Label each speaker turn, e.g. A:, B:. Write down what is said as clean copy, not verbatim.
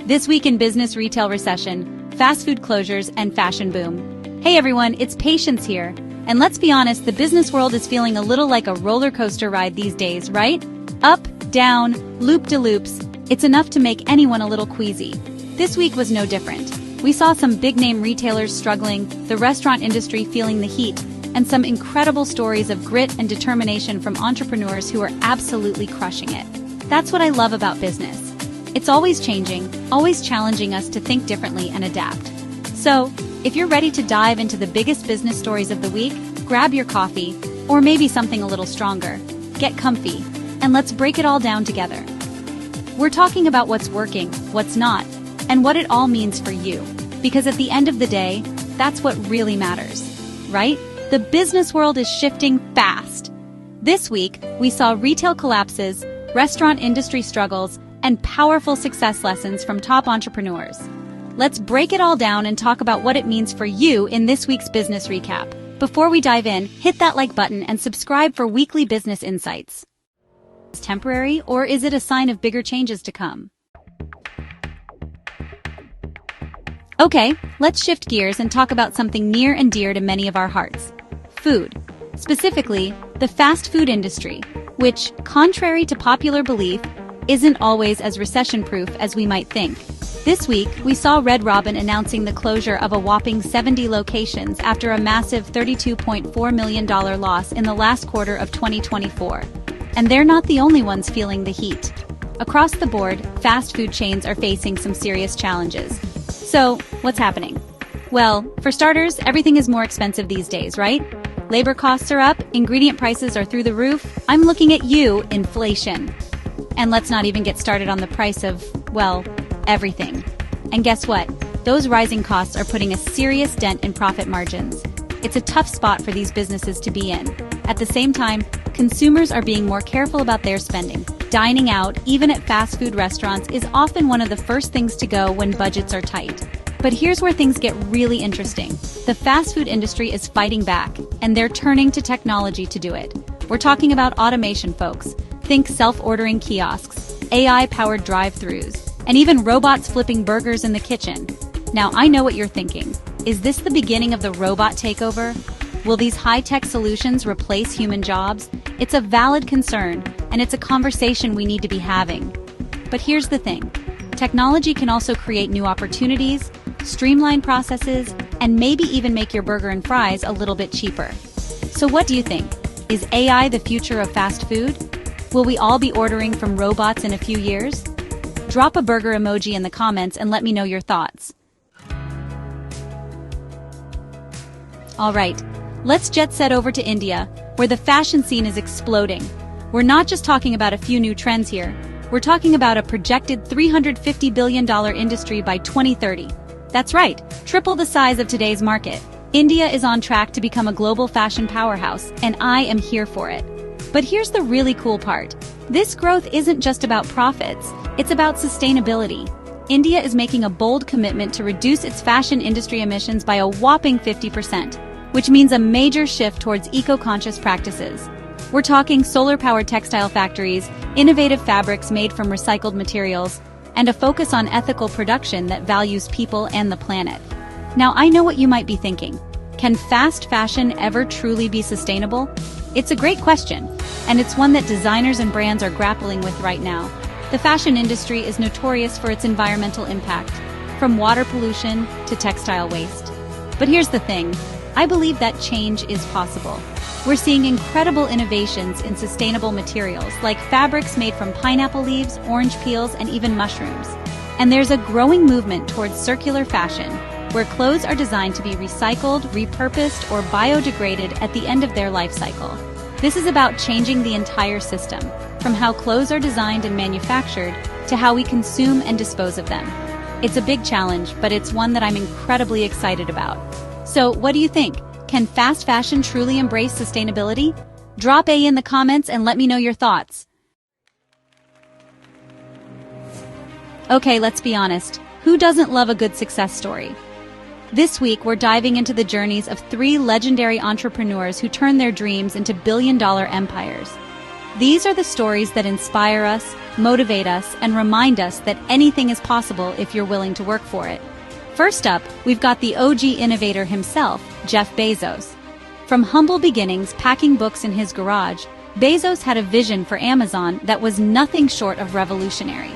A: This week in business, retail recession, fast food closures, and fashion boom. Hey everyone, it's Patience here. And let's be honest, the business world is feeling a little like a roller coaster ride these days, right? Up, down, loop-de-loops. It's enough to make anyone a little queasy. This week was no different. We saw some big-name retailers struggling, the restaurant industry feeling the heat, and some incredible stories of grit and determination from entrepreneurs who are absolutely crushing it. That's what I love about business. It's always changing, always challenging us to think differently and adapt. So, if you're ready to dive into the biggest business stories of the week, grab your coffee, or maybe something a little stronger. Get comfy, and let's break it all down together. We're talking about what's working, what's not, and what it all means for you. Because at the end of the day, that's what really matters, right? The business world is shifting fast. This week, we saw retail collapses, restaurant industry struggles, and powerful success lessons from top entrepreneurs. Let's break it all down and talk about what it means for you in this week's business recap. Before we dive in, hit that like button and subscribe for weekly business insights. Is it temporary, or is it a sign of bigger changes to come? Okay, let's shift gears and talk about something near and dear to many of our hearts. Food. Specifically, the fast food industry, which, contrary to popular belief, isn't always as recession-proof as we might think. This week, we saw Red Robin announcing the closure of a whopping 70 locations after a massive $32.4 million loss in the last quarter of 2024. And they're not the only ones feeling the heat. Across the board, fast food chains are facing some serious challenges. So, what's happening? Well, for starters, everything is more expensive these days, right? Labor costs are up, ingredient prices are through the roof. I'm looking at you, inflation. And let's not even get started on the price of, well, everything. And guess what? Those rising costs are putting a serious dent in profit margins. It's a tough spot for these businesses to be in. At the same time, consumers are being more careful about their spending. Dining out, even at fast food restaurants, is often one of the first things to go when budgets are tight. But here's where things get really interesting. The fast food industry is fighting back, and they're turning to technology to do it. We're talking about automation, folks. Think self-ordering kiosks, AI-powered drive-thrus, and even robots flipping burgers in the kitchen. Now, I know what you're thinking. Is this the beginning of the robot takeover? Will these high-tech solutions replace human jobs? It's a valid concern, and it's a conversation we need to be having. But here's the thing. Technology can also create new opportunities, streamline processes, and maybe even make your burger and fries a little bit cheaper. So what do you think? Is AI the future of fast food? Will we all be ordering from robots in a few years? Drop a burger emoji in the comments and let me know your thoughts. Alright, let's jet set over to India, where the fashion scene is exploding. We're not just talking about a few new trends here. We're talking about a projected $350 billion industry by 2030. That's right, triple the size of today's market. India is on track to become a global fashion powerhouse, and I am here for it. But here's the really cool part. This growth isn't just about profits, it's about sustainability. India is making a bold commitment to reduce its fashion industry emissions by a whopping 50%, which means a major shift towards eco-conscious practices. We're talking solar-powered textile factories, innovative fabrics made from recycled materials, and a focus on ethical production that values people and the planet. Now, I know what you might be thinking. Can fast fashion ever truly be sustainable? It's a great question, and it's one that designers and brands are grappling with right now. The fashion industry is notorious for its environmental impact, from water pollution to textile waste. But here's the thing, I believe that change is possible. We're seeing incredible innovations in sustainable materials, like fabrics made from pineapple leaves, orange peels, and even mushrooms. And there's a growing movement towards circular fashion, where clothes are designed to be recycled, repurposed, or biodegraded at the end of their life cycle. This is about changing the entire system, from how clothes are designed and manufactured to how we consume and dispose of them. It's a big challenge, but it's one that I'm incredibly excited about. So, what do you think? Can fast fashion truly embrace sustainability? Drop A in the comments and let me know your thoughts. Okay, let's be honest. Who doesn't love a good success story? This week, we're diving into the journeys of 3 legendary entrepreneurs who turned their dreams into billion-dollar empires. These are the stories that inspire us, motivate us, and remind us that anything is possible if you're willing to work for it. First up, we've got the OG innovator himself, Jeff Bezos. From humble beginnings packing books in his garage, Bezos had a vision for Amazon that was nothing short of revolutionary.